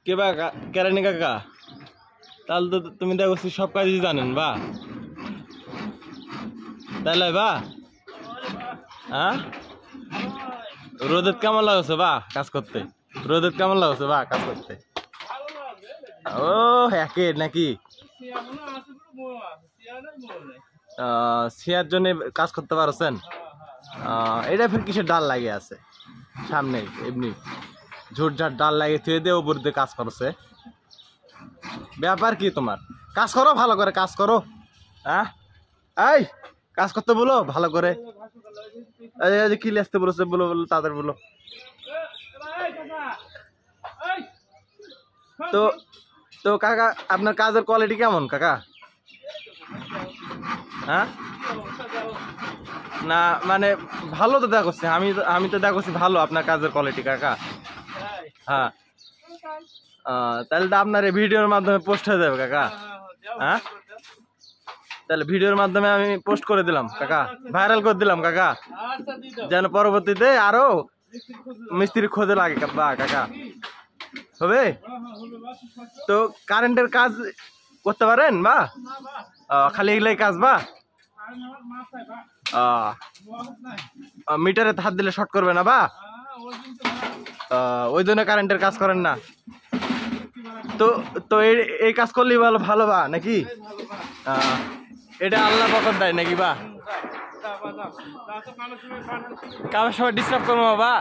কে বা কেরানি কাকা? তাহলে তো তুমি দেখো সব কাজই জানেন বা, তাহলে বা হ্যাঁ রোদের কেমন লাগছে বা কাজ করতে? রোদের কেমন লাগছে বা কাজ করতে? ও একে নাকি সিয়ার জন্য কাজ করতে পারছেন? এটা ফের কিসের ডাল লাগে আছে সামনে, এমনি ঝুটঝাট ডাল লাগে থুয়ে দিয়ে উপর দিয়ে কাজ করছে। ব্যাপার কি তোমার? কাজ করো, ভালো করে কাজ করো। হ্যাঁ এই কাজ করতে বলো ভালো করে। এই কি আসতে বলেছে বলো, বলো তাদের বলো। তো তো কাকা আপনার কাজের কোয়ালিটি কেমন কাকা? হ্যাঁ না মানে ভালো তো দেখা করছে, আমি তো দেখা করছি ভালো আপনার কাজের কোয়ালিটি কাকা। হ্যাঁ তাহলে তো আপনার এই ভিডিওর মাধ্যমে পোস্ট হয়ে যাবে কাকা। হ্যাঁ তাহলে ভিডিওর মাধ্যমে আমি পোস্ট করে দিলাম কাকা, ভাইরাল করে দিলাম কাকা, যেন পরবর্তীতে আরো মিস্ত্রি খোঁজে লাগে বা কাকা। হবে তো কারেন্টের কাজ করতে পারেন বা? খালি এগুলাই কাজ বা? মিটারে হাত দিলে শর্ট করবে না বা? ওই জন্য কারেন্টের কাজ করেন না। তো তো এই কাজ করলেই ভালো ভালো বা নাকি? এটা আল্লাহ বরকত দেয় নাকি বা? কারোর সময় ডিস্টার্ব করবো বা?